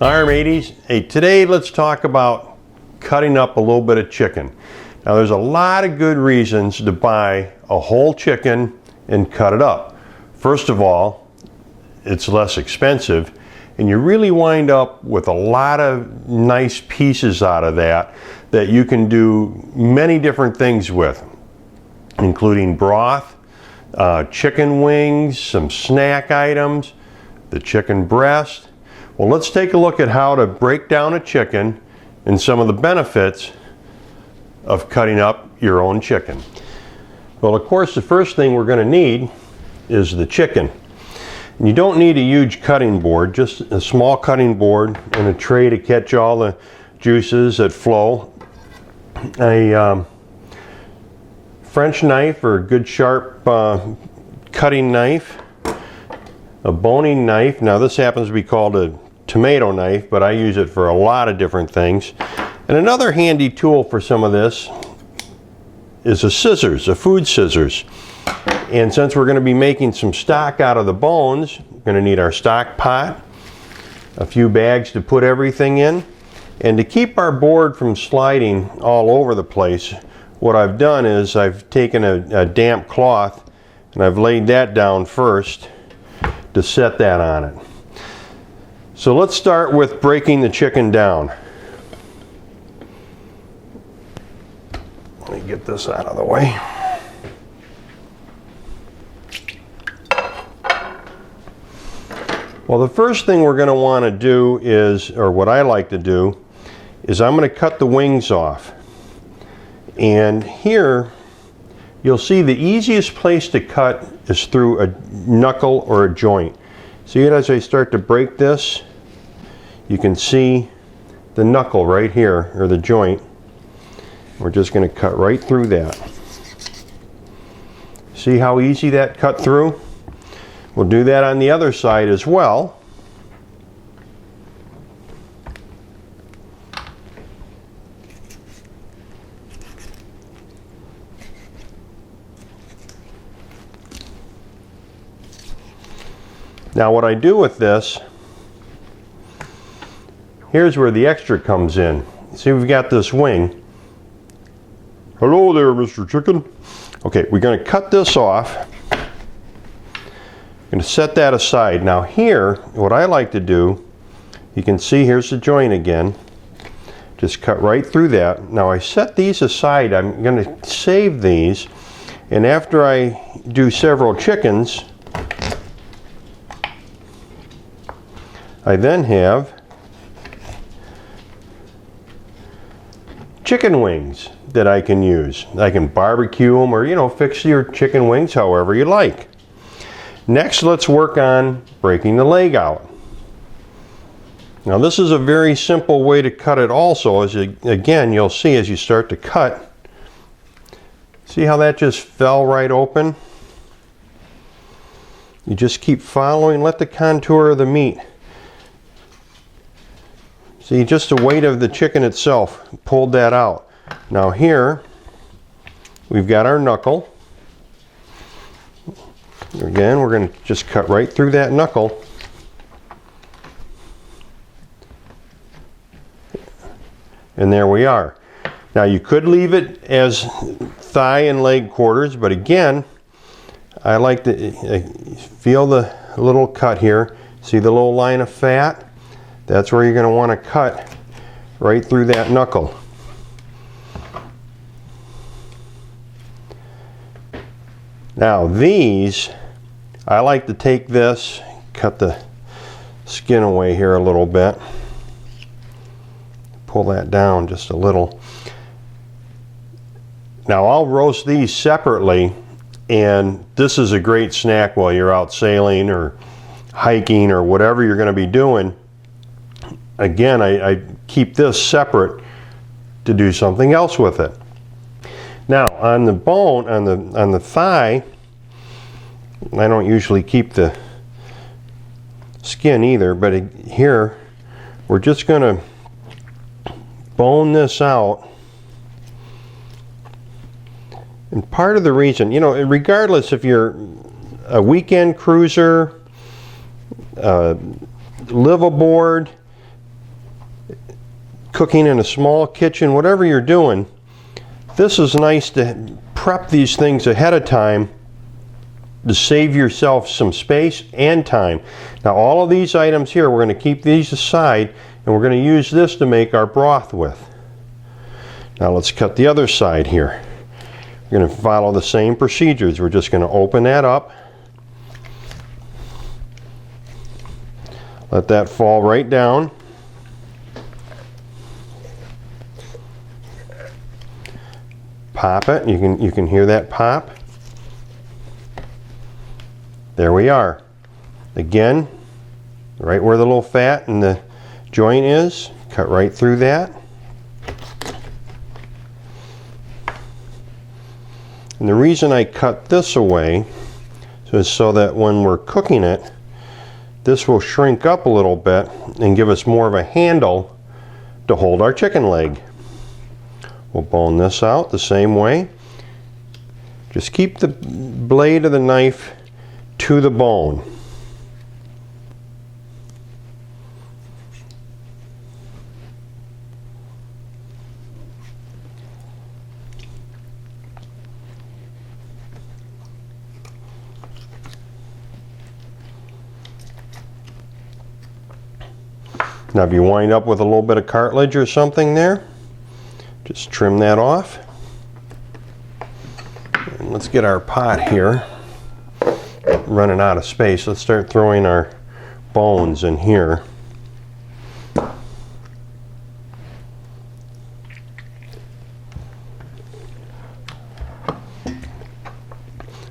Alright mateys, hey, today let's talk about cutting up a little bit of chicken. Now there's a lot of good reasons to buy a whole chicken and cut it up. First of all, it's less expensive and you really wind up with a lot of nice pieces out of that you can do many different things with, including broth, chicken wings, some snack items, the chicken breast. Well, let's take a look at how to break down a chicken and some of the benefits of cutting up your own chicken. Well, of course, the first thing we're going to need is the chicken. And you don't need a huge cutting board, just a small cutting board and a tray to catch all the juices that flow. A French knife or a good sharp cutting knife. A boning knife. Now this happens to be called a tomato knife, but I use it for a lot of different things. And another handy tool for some of this is a scissors, a food scissors. And since we're going to be making some stock out of the bones, we're going to need our stock pot, a few bags to put everything in, and to keep our board from sliding all over the place, what I've done is I've taken a damp cloth and I've laid that down first to set that on it. So let's start with breaking the chicken down. Let me get this out of the way. Well, the first thing we're going to want to do is, or what I like to do, is I'm going to cut the wings off. And here you'll see the easiest place to cut is through a knuckle or a joint. See it as I start to break this? You can see the knuckle right here, or the joint. We're just going to cut right through that. See how easy that cut through? We'll do that on the other side as well. Now what I do with this, here's where the extra comes in. See, we've got this wing. Hello there, Mr. Chicken. Okay, we're going to cut this off. I'm going to set that aside. Now here, what I like to do, you can see here's the joint again. Just cut right through that. Now I set these aside. I'm going to save these. And after I do several chickens, I then have chicken wings that I can use. I can barbecue them or, you know, fix your chicken wings however you like. Next, let's work on breaking the leg out. Now this is a very simple way to cut it also. Again, you'll see as you start to cut, see how that just fell right open? You just keep following, let the contour of the meat. See, just the weight of the chicken itself pulled that out. Now here, we've got our knuckle. Again, we're going to just cut right through that knuckle. And there we are. Now you could leave it as thigh and leg quarters, but again, I like to feel the little cut here. See the little line of fat? That's where you're going to want to cut right through that knuckle. Now these, I like to take this, cut the skin away here a little bit. Pull that down just a little. Now I'll roast these separately, and this is a great snack while you're out sailing or hiking or whatever you're going to be doing. Again, I keep this separate to do something else with it. Now on the bone, on the thigh, I don't usually keep the skin either, but here we're just going to bone this out. And part of the reason, you know, regardless if you're a weekend cruiser, live aboard, cooking in a small kitchen, whatever you're doing, this is nice to prep these things ahead of time to save yourself some space and time. Now all of these items here, we're going to keep these aside and we're going to use this to make our broth with. Now let's cut the other side here. We're going to follow the same procedures. We're just going to open that up. Let that fall right down. Pop it. You can hear that pop. There we are. Again, right where the little fat and the joint is, cut right through that. And the reason I cut this away is so that when we're cooking it, this will shrink up a little bit and give us more of a handle to hold our chicken leg. We'll bone this out the same way. Just keep the blade of the knife to the bone. Now if you wind up with a little bit of cartilage or something there, just trim that off. And let's get our pot here. Running out of space. Let's start throwing our bones in here. And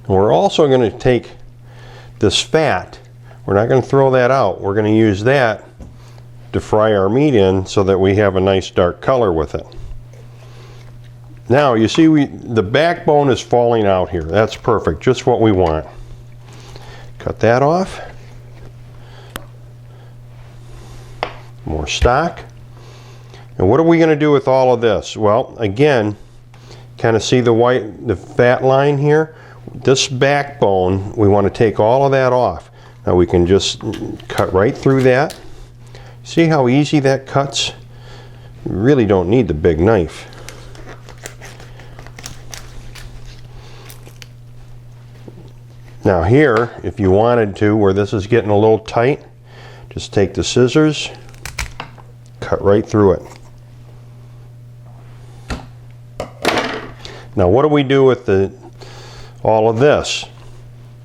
we're also going to take this fat. We're not going to throw that out. We're going to use that to fry our meat in so that we have a nice dark color with it. Now you see the backbone is falling out here. That's perfect, just what we want. Cut that off. More stock. And what are we going to do with all of this? Well, again, kind of see the fat line here? This backbone, we want to take all of that off. Now we can just cut right through that. See how easy that cuts? You really don't need the big knife. Now here, if you wanted to, where this is getting a little tight, just take the scissors, cut right through it. Now what do we do with all of this?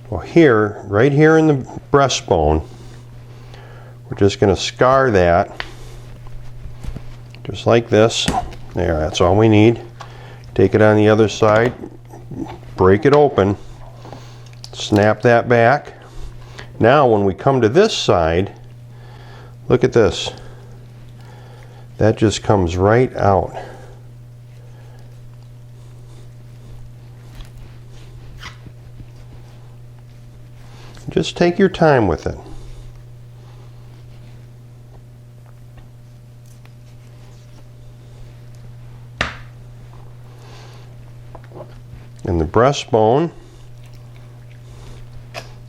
Well here, right here in the breastbone, we're just going to scar that just like this. There, that's all we need. Take it on the other side, break it open, snap that back. Now when we come to this side, look at this. That just comes right out. Just take your time with it. And the breastbone,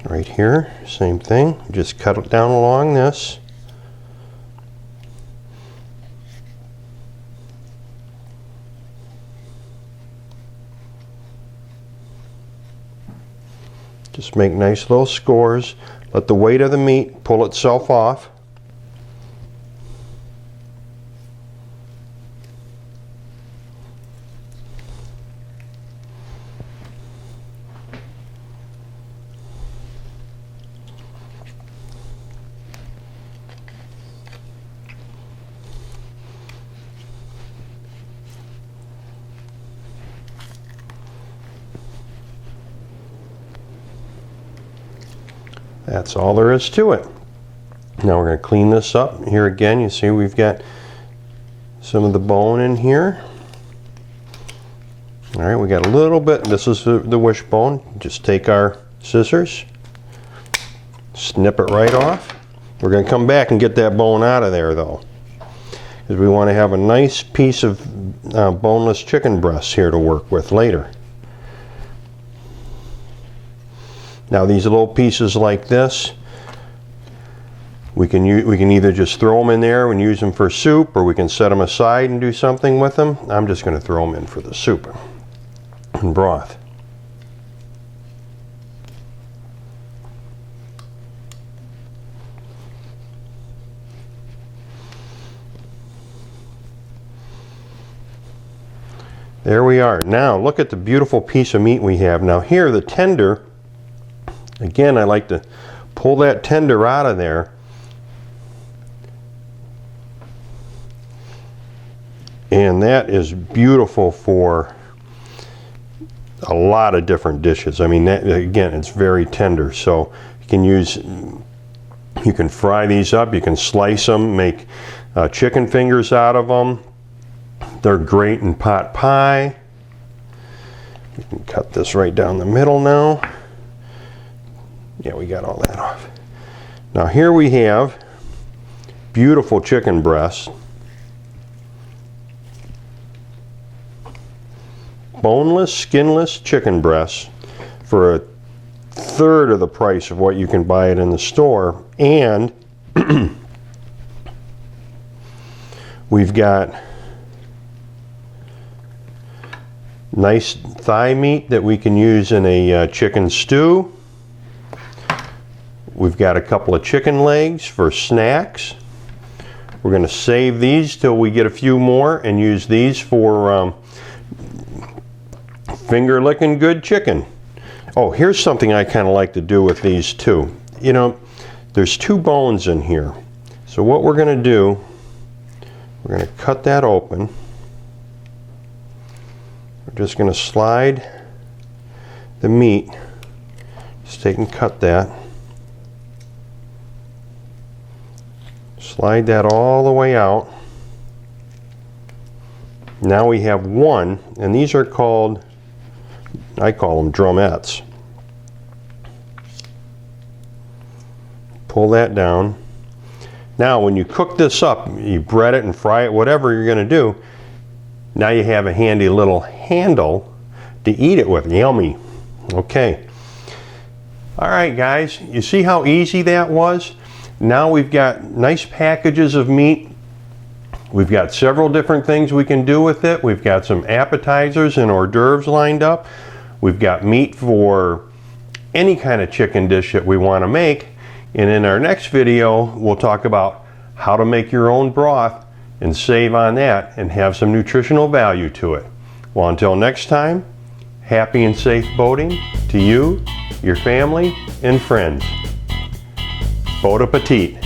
right here, same thing. Just cut it down along this. Just make nice little scores. Let the weight of the meat pull itself off. That's all there is to it. Now we're going to clean this up. Here again, you see we've got some of the bone in here. All right, we got a little bit. This is the wishbone. Just take our scissors, snip it right off. We're going to come back and get that bone out of there though, because we want to have a nice piece of boneless chicken breasts here to work with later. Now these little pieces like this, We can either just throw them in there and use them for soup, or we can set them aside and do something with them. I'm just going to throw them in for the soup and broth. There we are. Now look at the beautiful piece of meat we have. Now here, the tender, again, I like to pull that tender out of there. And that is beautiful for a lot of different dishes. I mean, that, again, it's very tender. So you can fry these up, you can slice them, make chicken fingers out of them. They're great in pot pie. We can cut this right down the middle now. Yeah, we got all that off. Now here we have beautiful chicken breasts. Boneless, skinless chicken breasts for a third of the price of what you can buy it in the store. And we've got nice thigh meat that we can use in a chicken stew. We've got a couple of chicken legs for snacks. We're going to save these till we get a few more and use these for finger licking good chicken. Oh, here's something I kind of like to do with these too. You know, there's 2 bones in here. So what we're going to do, we're going to cut that open. We're just going to slide the meat. Just take and cut that. Slide that all the way out. Now we have one, and these are called, I call them drumettes. Pull that down. Now when you cook this up, you bread it and fry it, whatever you're going to do, now you have a handy little handle to eat it with. Yummy. Okay. All right, guys, you see how easy that was? Now we've got nice packages of meat. We've got several different things we can do with it. We've got some appetizers and hors d'oeuvres lined up. We've got meat for any kind of chicken dish that we want to make. And in our next video, we'll talk about how to make your own broth and save on that and have some nutritional value to it. Well, until next time, happy and safe boating to you, your family, and friends. Bon appetit.